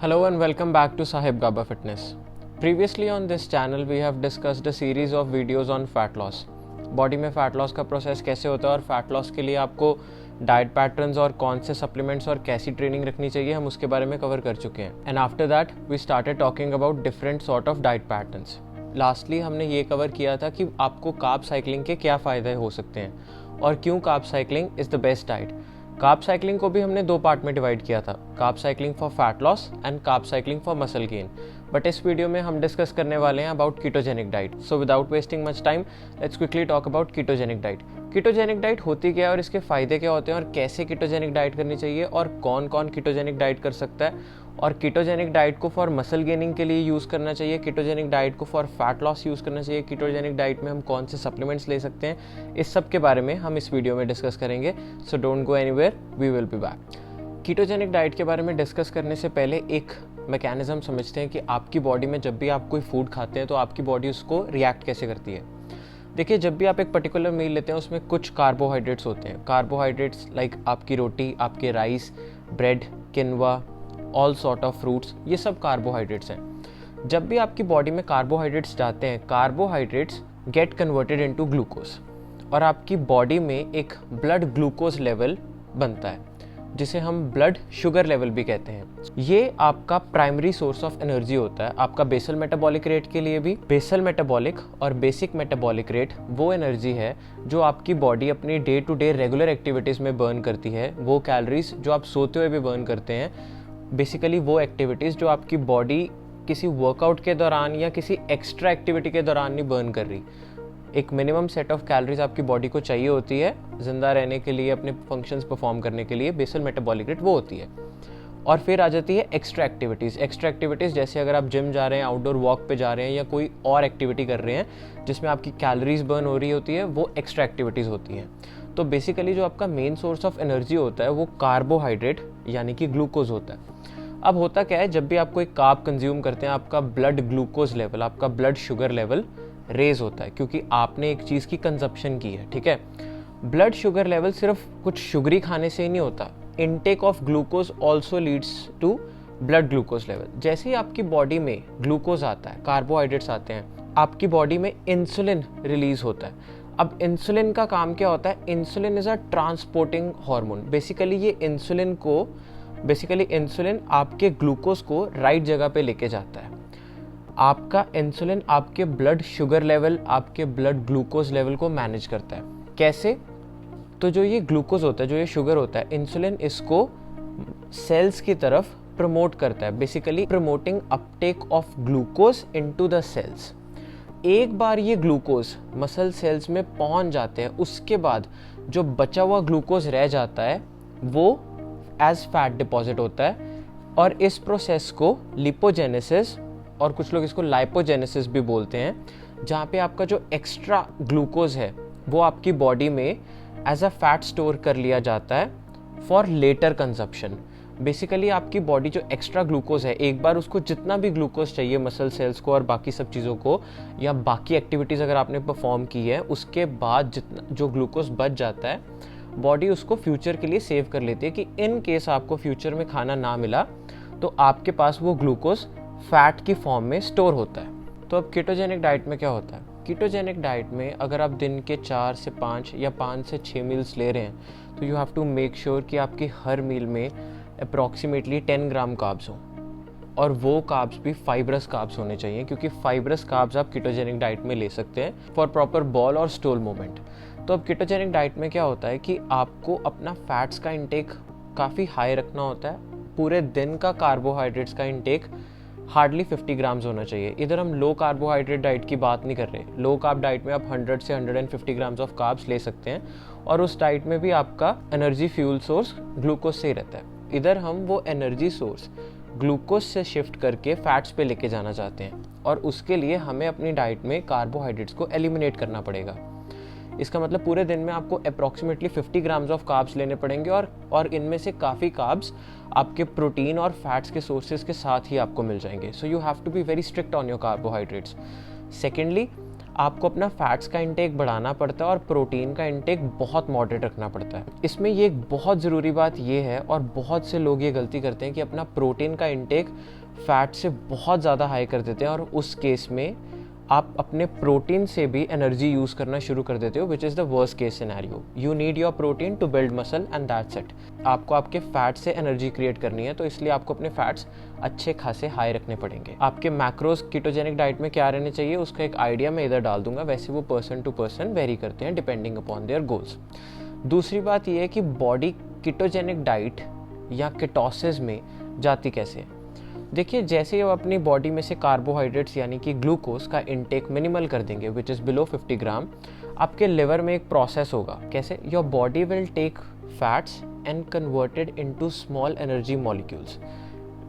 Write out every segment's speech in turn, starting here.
Hello and welcome back to Sahib Gaba Fitness. Previously on this channel we have discussed a series of videos on fat loss. Body में fat loss का process कैसे होता है और fat loss के लिए आपको diet patterns और कौन से सप्लीमेंट्स और कैसी ट्रेनिंग रखनी चाहिए हम उसके बारे में कवर कर चुके हैं. And after that we started talking about different sort of diet patterns. Lastly हमने ये कवर किया था कि आपको कार्ब साइकिलिंग के क्या फ़ायदे हो सकते हैं और क्यों carb cycling is the best diet. Carb cycling को भी हमने दो पार्ट में डिवाइड किया था, carb cycling for fat loss and carb cycling for muscle gain. But इस वीडियो में हम डिस्कस करने वाले हैं about ketogenic diet. So without wasting much time let's quickly talk about ketogenic diet. Ketogenic diet होती क्या है और इसके फ़ायदे क्या होते हैं और कैसे कीटोजेनिक डाइट करनी चाहिए और कौन कौन कीटोजेनिक डाइट कर सकता है और कीटोजेनिक डाइट को फॉर मसल गेनिंग के लिए यूज़ करना चाहिए, कीटोजेनिक डाइट को फॉर फैट लॉस यूज़ करना चाहिए, कीटोजेनिक डाइट में हम कौन से सप्लीमेंट्स ले सकते हैं, इस सब के बारे में हम इस वीडियो में डिस्कस करेंगे. So don't go anywhere, we will be back. Ketogenic diet के बारे में डिस्कस करने से पहले एक मैकेनिज्म समझते हैं कि आपकी बॉडी में जब भी आप कोई फूड खाते हैं तो आपकी बॉडी उसको रिएक्ट कैसे करती है. देखिए, जब भी आप एक पर्टिकुलर मील लेते हैं उसमें कुछ कार्बोहाइड्रेट्स होते हैं. कार्बोहाइड्रेट्स लाइक आपकी रोटी, आपके rice, bread, quinoa, all sort of fruits, ये सब कार्बोहाइड्रेट्स हैं. जब भी आपकी बॉडी में कार्बोहाइड्रेट्स जाते हैं, carbohydrates get converted into glucose और आपकी बॉडी में एक ब्लड ग्लूकोज लेवल बनता है जिसे हम ब्लड शुगर लेवल भी कहते हैं. ये आपका प्राइमरी सोर्स ऑफ एनर्जी होता है आपका बेसल मेटाबॉलिक रेट के लिए भी. बेसल मेटाबॉलिक और बेसिक मेटाबॉलिक रेट वो एनर्जी है जो आपकी बॉडी अपनी day to day regular activities में बर्न करती है. वो कैलोरीज जो आप सोते हुए भी बर्न करते हैं, बेसिकली वो एक्टिविटीज़ जो आपकी बॉडी किसी वर्कआउट के दौरान या किसी एक्स्ट्रा एक्टिविटी के दौरान नहीं बर्न कर रही. एक मिनिमम सेट ऑफ कैलोरीज आपकी बॉडी को चाहिए होती है ज़िंदा रहने के लिए, अपने फंक्शंस परफॉर्म करने के लिए. बेसल मेटाबॉलिक रेट वो होती है. और फिर आ जाती है एक्स्ट्रा एक्टिविटीज़. एक्स्ट्रा एक्टिविटीज़ जैसे अगर आप जिम जा रहे हैं, आउटडोर वॉक पे जा रहे हैं या कोई और एक्टिविटी कर रहे हैं जिसमें आपकी कैलोरीज बर्न हो रही होती है, वो एक्स्ट्रा एक्टिविटीज़ होती हैं. तो बेसिकली जो आपका मेन सोर्स ऑफ एनर्जी होता है वो कार्बोहाइड्रेट यानी कि ग्लूकोज होता है. अब होता क्या है, जब भी आप कोई कार्ब कंज्यूम करते हैं आपका ब्लड ग्लूकोज लेवल, आपका ब्लड शुगर लेवल रेज होता है क्योंकि आपने एक चीज़ की कंजप्शन की है. ठीक है, ब्लड शुगर लेवल सिर्फ कुछ शुगरी खाने से ही नहीं होता. Intake of glucose also leads to blood glucose level. जैसे ही आपकी बॉडी में ग्लूकोज आता है, कार्बोहाइड्रेट्स आते हैं, आपकी बॉडी में इंसुलिन रिलीज होता है. अब इंसुलिन का काम क्या होता है? Insulin is a transporting hormone. Basically insulin आपके ग्लूकोज को राइट जगह पे लेके जाता है. आपका इंसुलिन आपके ब्लड शुगर लेवल, आपके ब्लड ग्लूकोज लेवल को मैनेज करता है. कैसे? तो जो ये ग्लूकोज होता है, जो ये शुगर होता है, इंसुलिन इसको सेल्स की तरफ प्रमोट करता है. Basically promoting uptake of glucose into the cells. एक बार ये ग्लूकोज मसल सेल्स में पहुंच जाते हैं, उसके बाद जो बचा हुआ ग्लूकोज रह जाता है वो एज फैट डिपॉजिट होता है और इस प्रोसेस को लिपोजेनेसिस और कुछ लोग इसको लाइपोजेनेसिस भी बोलते हैं, जहाँ पे आपका जो एक्स्ट्रा ग्लूकोज है वो आपकी बॉडी में एज अ फैट स्टोर कर लिया जाता है फॉर लेटर कंजप्शन. बेसिकली आपकी बॉडी जो एक्स्ट्रा ग्लूकोज है, एक बार उसको जितना भी ग्लूकोज चाहिए मसल सेल्स को और बाकी सब चीज़ों को या बाकी एक्टिविटीज़ अगर आपने परफॉर्म की है, उसके बाद जितना जो ग्लूकोज बच जाता है बॉडी उसको फ्यूचर के लिए सेव कर लेती है कि इन केस आपको फ्यूचर में खाना ना मिला तो आपके पास वो ग्लूकोज फैट की फॉर्म में स्टोर होता है. तो अब कीटोजेनिक डाइट में क्या होता है? कीटोजेनिक डाइट में अगर आप दिन के 4 से 5 या 5 से 6 मील्स ले रहे हैं तो you have to make sure कि आपकी हर मील में अप्रॉक्सीमेटली 10 ग्राम कार्ब्स हों और वो कार्ब्स भी फाइब्रस कार्ब्स होने चाहिए क्योंकि फाइब्रस कार्ब्स आप कीटोजेनिक डाइट में ले सकते हैं फॉर प्रॉपर बॉल और स्टोल मूवमेंट. तो अब कीटोजेनिक डाइट में क्या होता है कि आपको अपना फैट्स का इंटेक काफ़ी हाई रखना होता है. पूरे दिन का कार्बोहाइड्रेट्स का इंटेक हार्डली 50 ग्राम्स होना चाहिए. इधर हम लो कार्बोहाइड्रेट डाइट की बात नहीं कर रहे. लो कार्ब डाइट में आप 100 से 150 ग्राम्स ऑफ कार्ब्स ले सकते हैं और उस डाइट में भी आपका एनर्जी फ्यूल सोर्स ग्लूकोज से ही रहता है. इधर हम वो एनर्जी सोर्स ग्लूकोज से शिफ्ट करके फैट्स पे लेके जाना चाहते हैं और उसके लिए हमें अपनी डाइट में कार्बोहाइड्रेट्स को एलिमिनेट करना पड़ेगा. इसका मतलब पूरे दिन में आपको अप्रॉक्सीमेटली 50 ग्राम्स ऑफ कार्ब्स लेने पड़ेंगे और इनमें से काफ़ी कार्ब्स आपके प्रोटीन और फैट्स के सोर्सेज के साथ ही आपको मिल जाएंगे. So you have to be very strict on your carbohydrates. Secondly, आपको अपना फैट्स का इंटेक बढ़ाना पड़ता है और प्रोटीन का इंटेक बहुत मॉडरेट रखना पड़ता है। इसमें ये एक बहुत ज़रूरी बात ये है, और बहुत से लोग ये गलती करते हैं कि अपना प्रोटीन का इंटेक फैट से बहुत ज़्यादा हाई कर देते हैं, और उस केस में आप अपने प्रोटीन से भी एनर्जी यूज़ करना शुरू कर देते हो, which is the worst case scenario. You need your protein to build muscle and that's it. आपको आपके फैट से एनर्जी क्रिएट करनी है, तो इसलिए आपको अपने फैट्स अच्छे खासे हाई रखने पड़ेंगे। आपके मैक्रोज कीटोजेनिक डाइट में क्या रहने चाहिए उसका एक आइडिया मैं इधर डाल दूंगा, वैसे वो पर्सन टू पर्सन वेरी करते हैं डिपेंडिंग अपॉन देयर गोल्स। दूसरी बात यह है कि बॉडी कीटोजेनिक डाइट या कीटोसिस में जाती कैसे है। देखिए, जैसे ही आप अपनी बॉडी में से कार्बोहाइड्रेट्स यानी कि ग्लूकोज का इंटेक मिनिमल कर देंगे विच इज़ बिलो 50 ग्राम, आपके लिवर में एक प्रोसेस होगा। कैसे? Your body will take fats and converted into small energy molecules,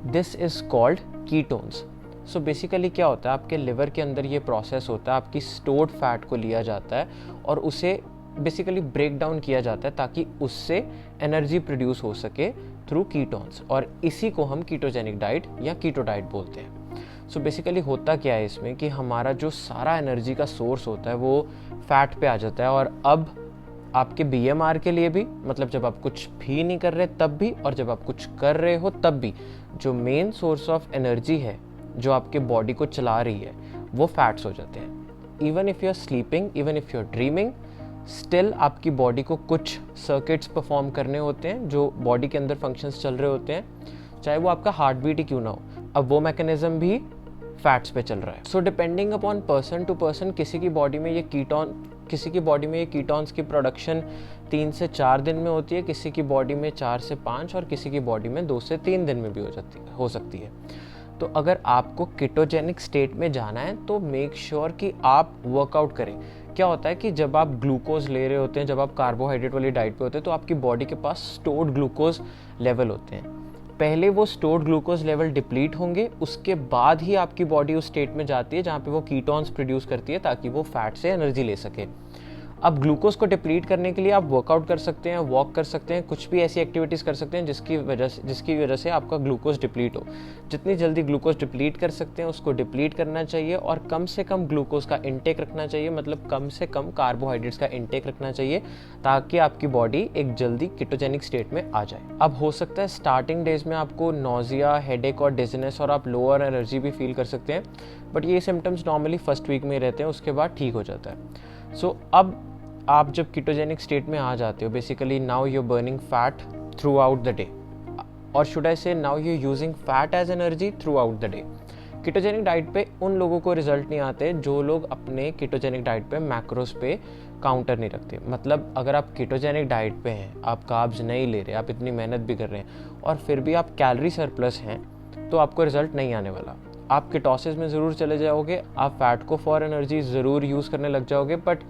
this is called ketones. So basically क्या होता है, आपके लिवर के अंदर ये प्रोसेस होता है, आपकी स्टोर्ड फैट को लिया जाता है और उसे बेसिकली ब्रेक डाउन किया जाता है ताकि उससे एनर्जी प्रोड्यूस हो सके थ्रू कीटोन्स, और इसी को हम कीटोजेनिक डाइट या कीटो डाइट बोलते हैं। सो बेसिकली होता क्या है इसमें कि हमारा जो सारा एनर्जी का सोर्स होता है वो फैट पे आ जाता है, और अब आपके BMR के लिए भी, मतलब जब आप कुछ भी नहीं कर रहे तब भी, और जब आप कुछ कर रहे हो तब भी, जो मेन सोर्स ऑफ एनर्जी है जो आपके बॉडी को चला रही है वो फैट्स हो जाते हैं। Even if you are sleeping, even if you are dreaming, still आपकी बॉडी को कुछ सर्किट्स परफॉर्म करने होते हैं जो बॉडी के अंदर फंक्शंस चल रहे होते हैं, चाहे वो आपका हार्ट बीट ही क्यों ना हो, अब वो मैकेनिज्म भी फैट्स पे चल रहा है। So depending upon person to person, किसी की बॉडी में ये कीटोन्स की प्रोडक्शन 3 से 4 दिन में होती है, किसी की बॉडी में 4 से 5, और किसी की बॉडी में 2 से 3 दिन में भी हो सकती है। तो अगर आपको कीटोजेनिक स्टेट में जाना है तो मेक श्योर कि आप वर्कआउट करें। क्या होता है कि जब आप ग्लूकोज ले रहे होते हैं, जब आप कार्बोहाइड्रेट वाली डाइट पे होते हैं, तो आपकी बॉडी के पास स्टोर्ड ग्लूकोज लेवल होते हैं। पहले वो स्टोर्ड ग्लूकोज लेवल डिप्लीट होंगे, उसके बाद ही आपकी बॉडी उस स्टेट में जाती है जहाँ पे वो कीटोन्स प्रोड्यूस करती है ताकि वो फैट से एनर्जी ले सके। अब ग्लूकोज को डिप्लीट करने के लिए आप वर्कआउट कर सकते हैं, वॉक कर सकते हैं, कुछ भी ऐसी एक्टिविटीज़ कर सकते हैं जिसकी वजह से आपका ग्लूकोज डिप्लीट हो। जितनी जल्दी ग्लूकोज डिप्लीट कर सकते हैं उसको डिप्लीट करना चाहिए, और कम से कम ग्लूकोज का इंटेक रखना चाहिए, मतलब कम से कम कार्बोहाइड्रेट्स का इंटेक रखना चाहिए ताकि आपकी बॉडी एक जल्दी कीटोजेनिक स्टेट में आ जाए। अब हो सकता है स्टार्टिंग डेज में आपको नोजिया, हेडेक और डिजीनेस और आप लोअर एनर्जी भी फील कर सकते हैं, बट ये सिम्टम्स नॉर्मली फर्स्ट वीक में रहते हैं, उसके बाद ठीक हो जाता है। सो अब आप जब कीटोजेनिक स्टेट में आ जाते हो, basically now you burning fat throughout the day, और should I say now you using fat as energy throughout the day. Ketogenic diet पे उन लोगों को रिजल्ट नहीं आते जो लोग अपने कीटोजेनिक डाइट पे मैक्रोस पे काउंटर नहीं रखते। मतलब अगर आप कीटोजेनिक डाइट पे हैं, आप कार्ब्स नहीं ले रहे, आप इतनी मेहनत भी कर रहे हैं और फिर भी आप कैलोरी सरप्लस हैं, तो आपको रिजल्ट नहीं आने वाला। आप कीटोसिस में ज़रूर चले जाओगे, आप फैट को फॉर एनर्जी ज़रूर यूज़ करने लग जाओगे, बट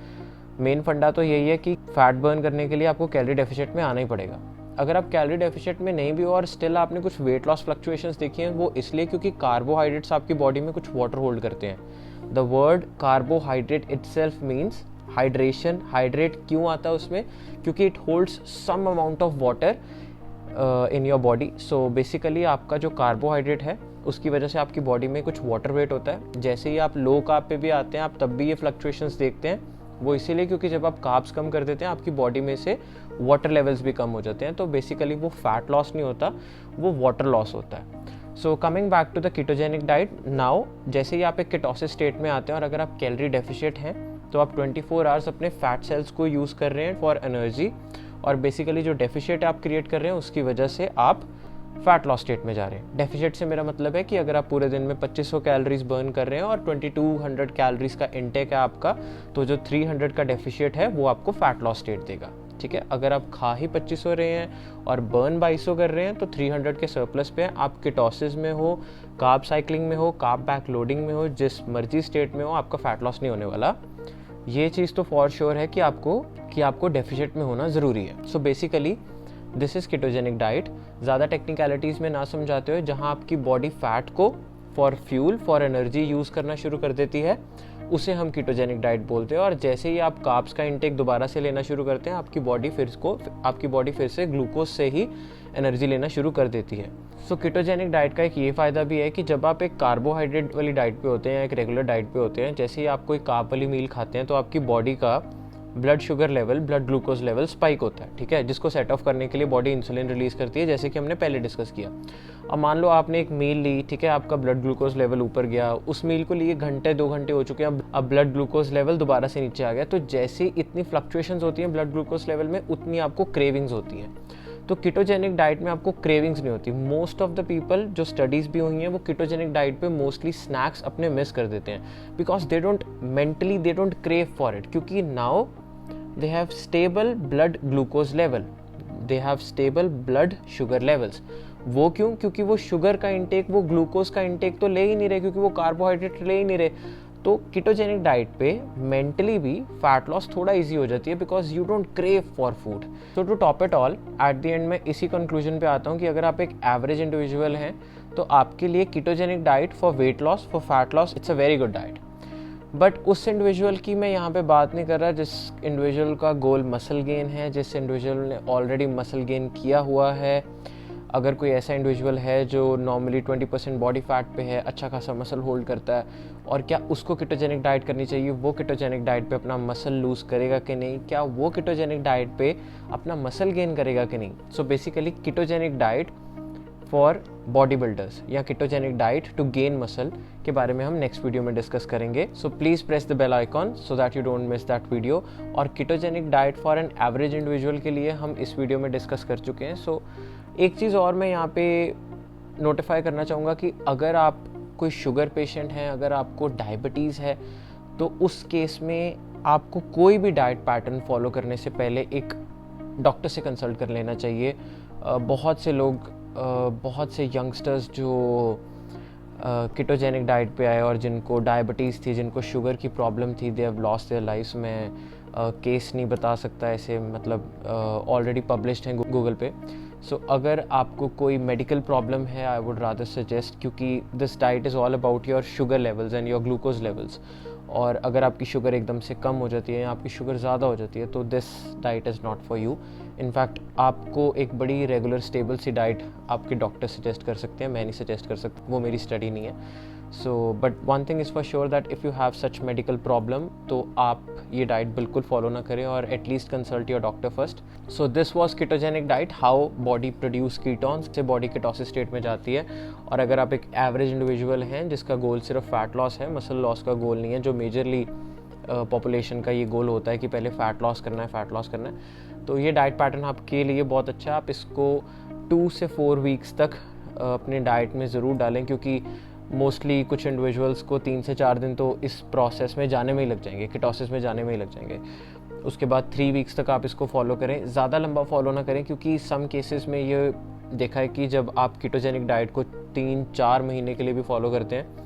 मेन फंडा तो यही है कि फैट बर्न करने के लिए आपको कैलोरी डेफिसिट में आना ही पड़ेगा। अगर आप कैलोरी डेफिसिट में नहीं भी हो और स्टिल आपने कुछ वेट लॉस फ्लक्चुएशंस देखी हैं, वो इसलिए क्योंकि कार्बोहाइड्रेट्स आपकी बॉडी में कुछ वाटर होल्ड करते हैं। The word carbohydrate itself means hydration. Hydrate क्यों आता है उसमें? क्योंकि it holds some amount of water in your body. So basically आपका जो कार्बोहाइड्रेट है उसकी वजह से आपकी बॉडी में कुछ वाटर वेट होता है। जैसे ही आप लो कार्ब पे भी आते हैं, आप तब भी ये फ्लक्चुएशंस देखते हैं। वो इसीलिए क्योंकि जब आप कार्ब्स कम कर देते हैं आपकी बॉडी में से वाटर लेवल्स भी कम हो जाते हैं। तो बेसिकली वो फैट लॉस नहीं होता, वो वाटर लॉस होता है। So coming back to the ketogenic diet, now जैसे ही आप एक कीटोसिस स्टेट में आते हैं और अगर आप कैलोरी डेफिशिएट हैं तो आप 24 आवर्स अपने फैट सेल्स को यूज़ कर रहे हैं फॉर एनर्जी, और बेसिकली जो डेफिशिएट आप क्रिएट कर रहे हैं उसकी वजह से आप फैट लॉस स्टेट में जा रहे हैं। डेफिशिएट से मेरा मतलब है कि अगर आप पूरे दिन में 2500 कैलोरीज बर्न कर रहे हैं और 2200 कैलोरीज का इंटेक है आपका, तो जो 300 का डेफिशिएट है वो आपको फैट लॉस स्टेट देगा। ठीक है, अगर आप खा ही 2500 रहे हैं और बर्न 2200 कर रहे हैं तो 300 के सरप्लस पे हैं। आप कीटोसिस में हो, कार्ब साइक्लिंग में हो, कार्ब बैक लोडिंग में हो, जिस मर्जी स्टेट में हो, आपका फैट लॉस नहीं होने वाला। ये चीज़ तो फॉर श्योर है कि आपको डेफिशिएट में होना ज़रूरी है। So basically this is ketogenic diet. ज़्यादा टेक्निकलिटीज़ में ना समझाते हुए, जहाँ आपकी बॉडी फैट को for fuel, for energy use करना शुरू कर देती है, उसे हम कीटोजेनिक डाइट बोलते हैं। और जैसे ही आप कार्ब्स का इंटेक दोबारा से लेना शुरू करते हैं, आपकी बॉडी फिर से ग्लूकोज से ही एनर्जी लेना शुरू कर देती है। सो कीटोजेनिक डाइट का एक ये फ़ायदा भी है कि जब आप एक कार्बोहाइड्रेट वाली डाइट पे होते हैं या एक रेगुलर डाइट पे होते हैं, जैसे ही आप कोई कार्ब वाली मील खाते हैं तो आपकी बॉडी का blood sugar level, blood glucose level spike होता है, ठीक है, जिसको सेट ऑफ करने के लिए बॉडी इंसुलिन रिलीज करती है, जैसे कि हमने पहले डिस्कस किया। अब मान लो आपने एक मील ली, ठीक है, आपका ब्लड ग्लूकोज लेवल ऊपर गया, उस मील को लिए घंटे 2 घंटे हो चुके हैं, अब ब्लड ग्लूकोज लेवल दोबारा से नीचे आ गया। तो जैसे इतनी फ्लक्चुएशंस होती हैं ब्लड ग्लूकोज लेवल में, उतनी आपको क्रेविंग्स होती हैं। तो कीटोजेनिक डाइट में आपको क्रेविंग्स नहीं होती। मोस्ट ऑफ द पीपल, जो स्टडीज़ भी हुई हैं, वो कीटोजेनिक डाइट पे मोस्टली स्नैक्स अपने मिस कर देते हैं, because they don't crave for it, क्योंकि now they have stable blood glucose level, they have stable blood sugar levels। वो क्यों? क्योंकि वो शुगर का इंटेक, वो ग्लूकोज का इंटेक तो ले ही नहीं रहे, क्योंकि वो कार्बोहाइड्रेट ले ही नहीं रहे। तो कीटोजेनिक डाइट पे मेंटली भी फैट लॉस थोड़ा इजी हो जाती है, because you don't crave for food. So to top it all, at the end मैं इसी कंक्लूजन पे आता हूँ कि अगर आप एक एवरेज इंडिविजुअल हैं तो आपके लिए ketogenic diet for weight loss, for fat loss, it's a very good diet. But उस इंडिविजुअल की मैं यहाँ पे बात नहीं कर रहा जिस इंडिविजुअल का गोल मसल गेन है, जिस इंडिविजुअल ने ऑलरेडी मसल गेन किया हुआ है। अगर कोई ऐसा इंडिविजुअल है जो नॉर्मली 20% बॉडी फैट पे है, अच्छा खासा मसल होल्ड करता है, और क्या उसको कीटोजेनिक डाइट करनी चाहिए? वो कीटोजेनिक डाइट पे अपना मसल लूज़ करेगा कि नहीं? क्या वो कीटोजेनिक डाइट पे अपना मसल गेन करेगा कि नहीं? So basically ketogenic diet for body builders या ketogenic diet to gain muscle के बारे में हम नेक्स्ट वीडियो में डिस्कस करेंगे। So please press the bell icon so that you don't miss that video. और ketogenic diet for an average individual के लिए हम इस वीडियो में डिस्कस कर चुके हैं। सो एक चीज़ और मैं यहाँ पे नोटिफाई करना चाहूँगा कि अगर आप कोई शुगर पेशेंट हैं, अगर आपको डायबिटीज़ है, तो उस केस में आपको कोई भी डाइट पैटर्न फॉलो करने से पहले एक डॉक्टर से कंसल्ट कर लेना चाहिए। बहुत से लोग, बहुत से यंगस्टर्स जो कीटोजेनिक डाइट पे आए और जिनको डायबिटीज़ थी, जिनको शुगर की प्रॉब्लम थी, they have lost their lifes. में केस नहीं बता सकता ऐसे, मतलब ऑलरेडी पब्लिश्ड हैं गूगल पे। सो अगर आपको कोई मेडिकल प्रॉब्लम है, आई वुड रादर सजेस्ट, क्योंकि this diet is all about your sugar levels and your glucose levels. और अगर आपकी शुगर एकदम से कम हो जाती है या आपकी शुगर ज़्यादा हो जाती है, तो this diet is not for you. In fact आपको एक बड़ी रेगुलर स्टेबल सी डाइट आपके डॉक्टर सजेस्ट कर सकते हैं, मैं नहीं सजेस्ट कर सकता, वो मेरी स्टडी नहीं है। So but one thing is for sure that if you have such medical problem, तो आप ये डाइट बिल्कुल फॉलो ना करें और at least consult your doctor first. So this was ketogenic diet, how body produce ketones, से बॉडी कीटोसिस स्टेट में जाती है। और अगर आप एक एवरेज इंडिविजुअल हैं जिसका गोल सिर्फ फैट लॉस है, मसल लॉस का गोल नहीं है, जो मेजरली पॉपुलेशन का ये गोल होता है कि पहले फ़ैट लॉस करना है, तो ये डाइट पैटर्न आपके लिए बहुत अच्छा है। आप इसको 2 से 4 वीक्स तक अपने डाइट में ज़रूर डालें, क्योंकि मोस्टली कुछ इंडिविजुअल्स को 3 से 4 दिन तो इस प्रोसेस में जाने में ही लग जाएंगे, कीटोसिस में जाने में ही लग जाएंगे। उसके बाद 3 वीक्स तक आप इसको फॉलो करें, ज़्यादा लंबा फॉलो ना करें, क्योंकि सम केसेस में ये देखा है कि जब आप कीटोजेनिक डाइट को 3-4 महीने के लिए भी फॉलो करते हैं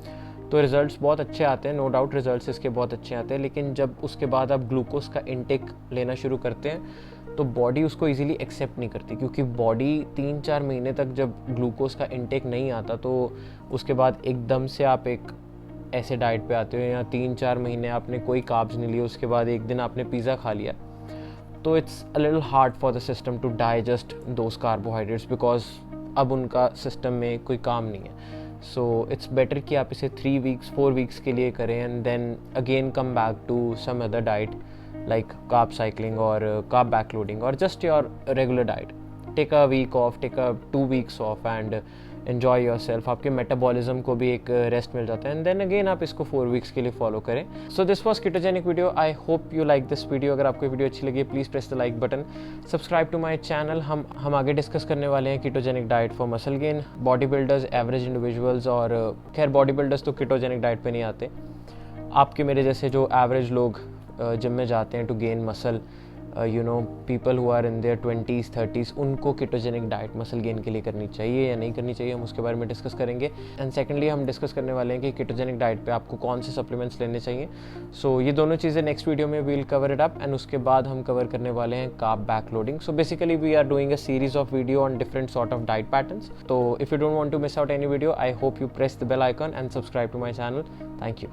तो रिज़ल्ट्स बहुत अच्छे आते हैं, नो डाउट रिज़ल्ट्स इसके बहुत अच्छे आते हैं। लेकिन जब उसके बाद आप ग्लूकोज का इंटेक लेना शुरू करते हैं तो बॉडी उसको इजीली एक्सेप्ट नहीं करती, क्योंकि बॉडी 3-4 महीने तक जब ग्लूकोज का इंटेक नहीं आता, तो उसके बाद एकदम से आप एक ऐसे डाइट पे आते हो, या 3-4 महीने आपने कोई कार्ब्स नहीं लिए, उसके बाद एक दिन आपने पिज़्ज़ा खा लिया, तो it's a little hard for the system to digest those carbohydrates, because अब उनका सिस्टम में कोई काम नहीं है। सो इट्स बेटर कि आप इसे 3 वीक्स 4 वीक्स के लिए करें and then again come back to some other diet like carb cycling और कार्ब बैकलोडिंग और just your regular diet. Take a week off, take a 2 weeks off and enjoy yourself. आपके metabolism को भी एक rest मिल जाता है and then again आप इसको 4 वीक्स के लिए फॉलो करें। So this was ketogenic video. I hope you like this video. अगर आपको वीडियो अच्छी लगी please press the like button, subscribe to my channel. हम आगे डिस्कस करने वाले हैं ketogenic diet for muscle gain, body builders, average individuals, और खैर बॉडी बिल्डर्स तो कीटोजेनिक डाइट पे नहीं आते। आपके मेरे जैसे जो एवरेज लोग जिम में जाते हैं to gain muscle, you know people who are in their 20s 30s, उनको कीटोजेनिक डाइट मसल गेन के लिए करनी चाहिए या नहीं करनी चाहिए, हम उसके बारे में डिस्कस करेंगे। एंड सेकेंडली हम डिस्कस करने वाले हैं कि कीटोजेनिक डाइट पे आपको कौन से सप्लीमेंट्स लेने चाहिए। सो ये दोनों चीज़ें नेक्स्ट वीडियो में we'll cover it up and उसके बाद हम कवर करने वाले हैं carb backloading. So basically we are doing a series of video on different sort of diet patterns. तो if you don't want to miss out any video, I hope you press the bell icon and subscribe to my channel. Thank you.